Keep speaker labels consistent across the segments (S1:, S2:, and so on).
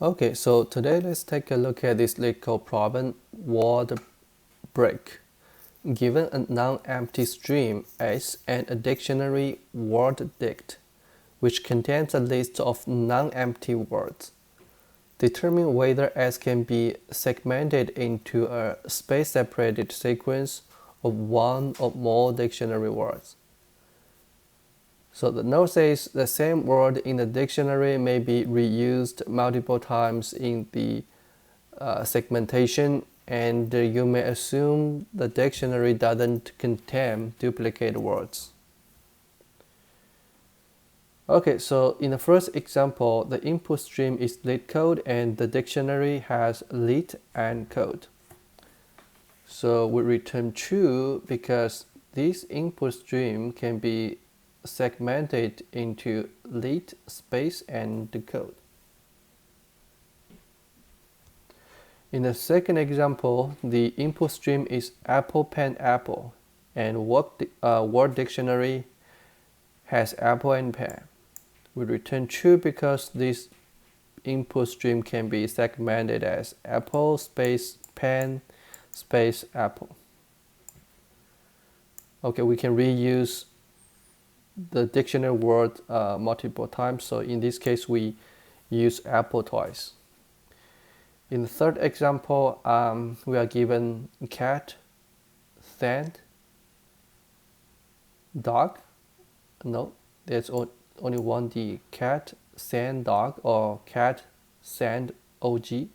S1: Okay, so today let's take a look at this LeetCode problem, word break. Given a non-empty stream S and a dictionary word dict, which contains a list of non-empty words, determine whether S can be segmented into a space-separated sequence of one or more dictionary words. So the note says the same word in the dictionary may be reused multiple times in the segmentation, and you may assume the dictionary doesn't contain duplicate words. Okay, so in the first example, the input stream is LeetCode and the dictionary has Leet and code. So we return true because this input stream can be segmented into Leet, space, and the code. In the second example, the input stream is apple, pen, apple, and word dictionary has apple and pen. We return true because this input stream can be segmented as apple, space, pen, space, apple. Okay, we can reuse the dictionary word multiple times. So in this case, we use apple twice. In the third example, we are given cat, sand, dog. No, there's only one D. Cat, sand, dog, or cat, sand, OG.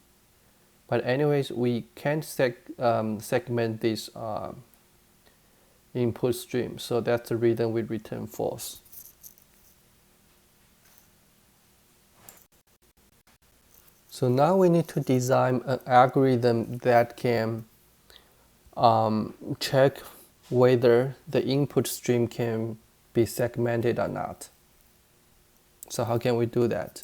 S1: But anyways, we can't segment this input stream. So that's the reason we return false. So now we need to design an algorithm that can check whether the input stream can be segmented or not. So how can we do that?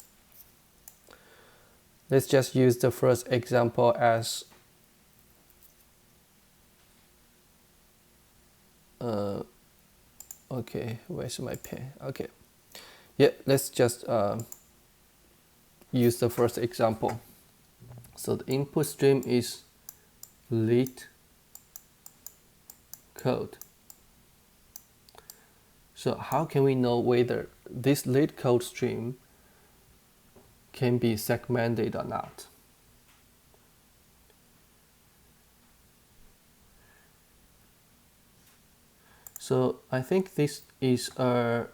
S1: Let's just use the first example as okay, where's my pen? Okay, yeah, let's just use the first example. So the input stream is LeetCode. So how can we know whether this LeetCode stream can be segmented or not? So I think this is a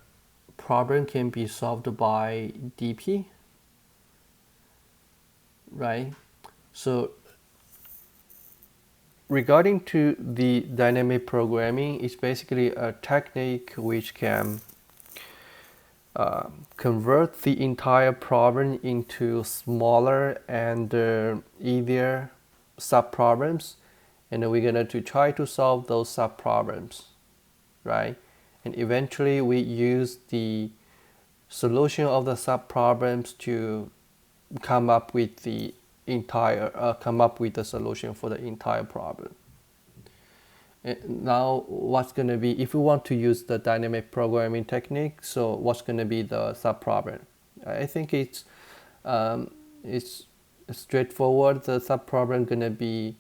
S1: problem can be solved by DP, right? So regarding to the dynamic programming, it's basically a technique which can convert the entire problem into smaller and easier subproblems, and we're going to try to solve those subproblems, right? And eventually we use the solution of the subproblems to come up with the solution for the entire problem. And now what's going to be, if we want to use the dynamic programming technique, so what's going to be the subproblem? I think it's straightforward. The subproblem going to be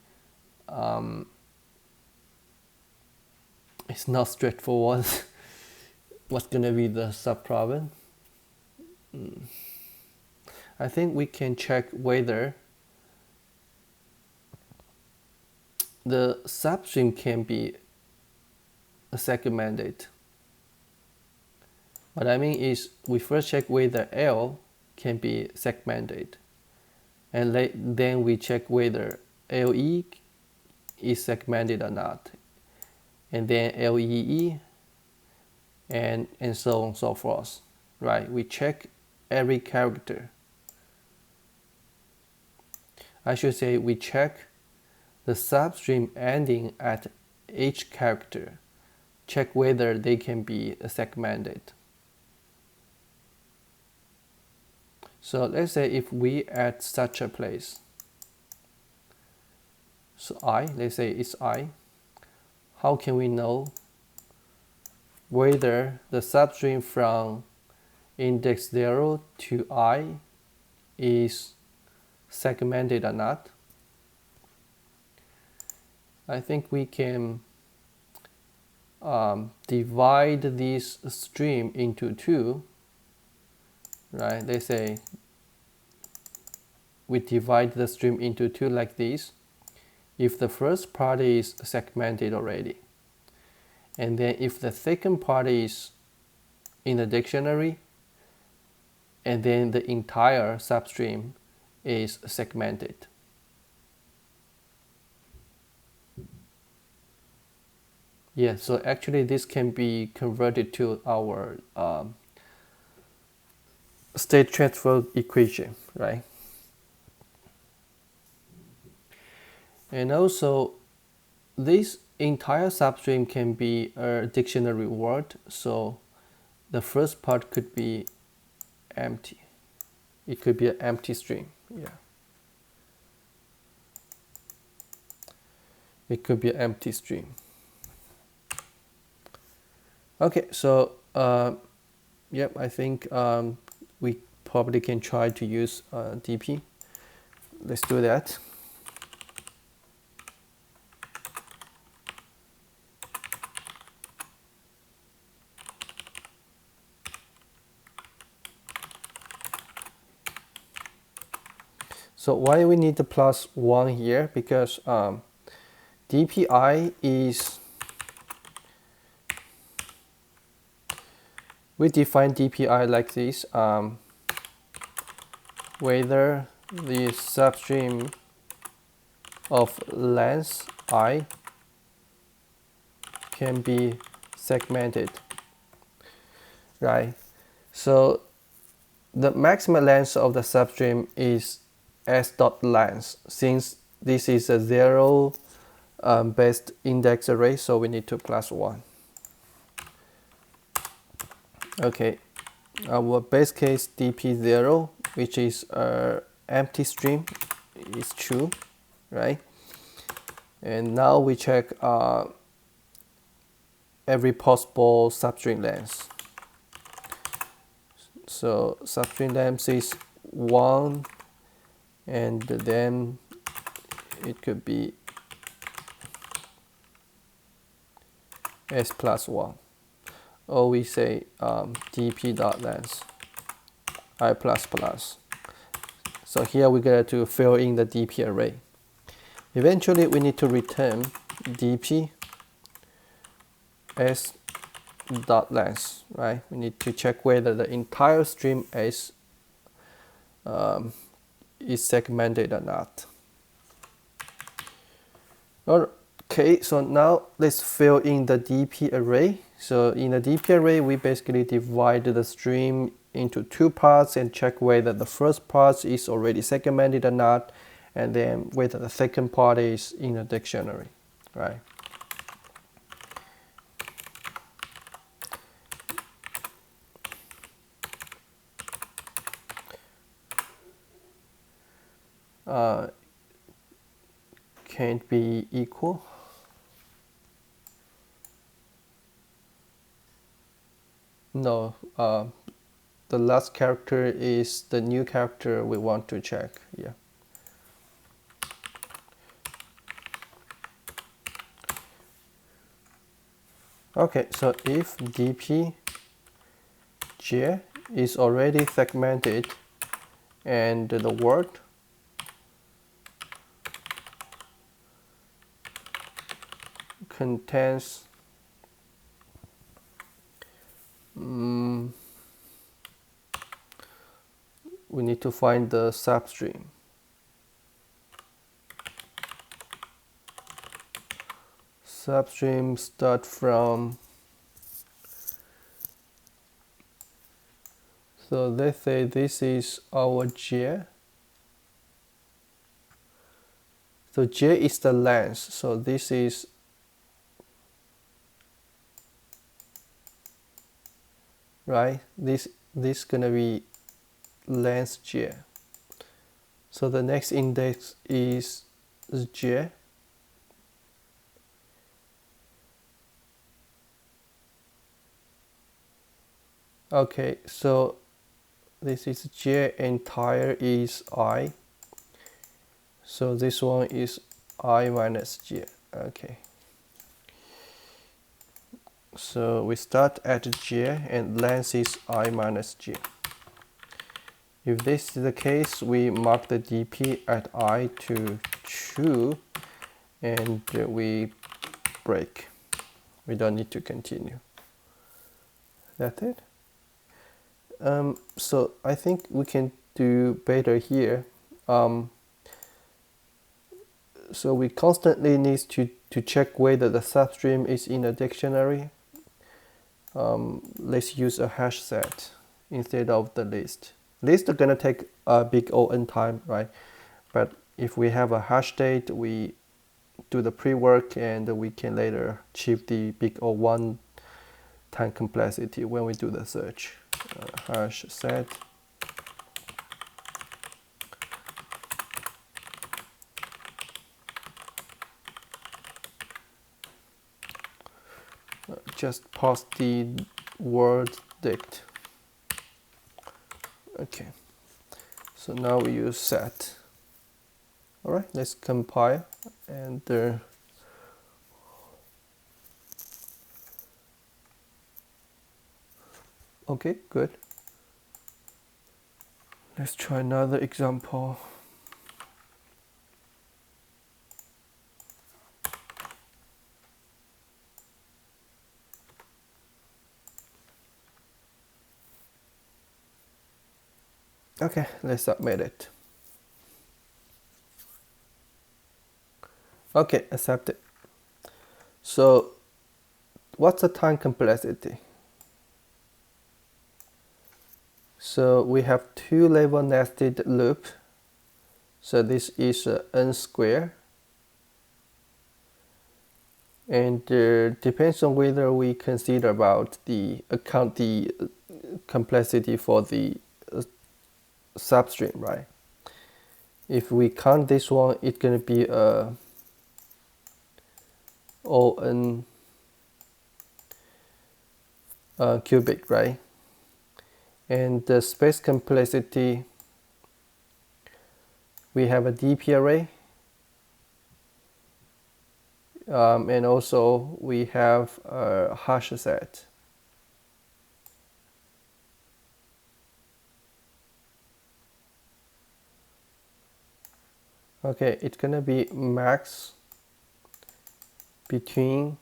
S1: it's not straightforward. What's going to be the subproblem? I think we can check whether the substream can be segmented. What I mean is we first check whether L can be segmented, and then we check whether LE is segmented or not, and then LEE, and so on and so forth, right? We check every character. I should say we check the substream ending at each character, check whether they can be segmented. So let's say if we add such a place, so let's say it's I, how can we know whether the substream from index 0 to I is segmented or not. I think we can divide this stream into two, right? They say we divide the stream into two like this. If the first part is segmented already, and then if the second part is in the dictionary, and then the entire substream is segmented. Yeah, so actually this can be converted to our state transfer equation, right? And also, this entire substream can be a dictionary word, so the first part could be empty. It could be an empty stream, yeah. It could be an empty stream. Okay, so yep, I think we probably can try to use DP. Let's do that. So why we need the +1 here? Because DPI is, we define DPI like this, whether the substream of length I can be segmented, right? So the maximum length of the substream is s.length. Since this is a zero based index array, so we need to +1. Okay, our base case dp0, which is empty stream, is true, right? And now we check every possible substring length. So substring length is 1, and then it could be s+1, or we say dp.length I++. So here we got to fill in the dp array. Eventually we need to return dp s.length, right? We need to check whether the entire stream is segmented or not. Okay, so now let's fill in the DP array. So in the DP array, we basically divide the stream into two parts and check whether the first part is already segmented or not, and then whether the second part is in a dictionary, right? Can't be equal. No, the last character is the new character we want to check. Yeah. Okay, so if dp j is already segmented and the word contains we need to find the substream. Substream start from, so let's say this is our j. So j is the length, so this is right, this gonna be length j. So the next index is j. Okay, so this is j, entire is I. So this one is I minus j. Okay. So we start at j and length is I minus j. If this is the case, we mark the dp at I to true and we break. We don't need to continue. That's it. So I think we can do better here. So we constantly need to check whether the substring is in a dictionary. Let's use a hash set instead of the list. List are gonna take a big O(n) time, right? But if we have a hash date, we do the pre-work and we can later achieve the big O(1) time complexity when we do the search. Hash set just pass the word dict. Okay, so now we use set. All right, let's compile and okay, good. Let's try another example. Okay, let's submit it. Okay, accepted. So what's the time complexity? So we have two level nested loop. So this is n square. And depends on whether we consider about the complexity for the substring, right? If we count this one, it's gonna be a O(n) cubic, right? And the space complexity, we have a DP array, and also we have a hash set. Okay, it's gonna be max between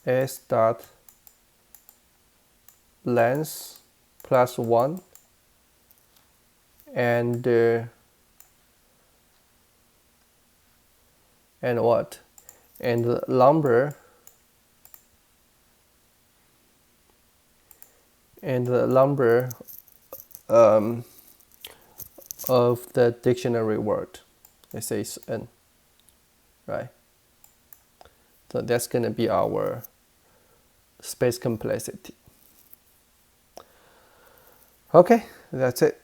S1: s dot length plus 1 and what? And the number of the dictionary word. Let's say it's n, right? So that's gonna be our space complexity. Okay, that's it.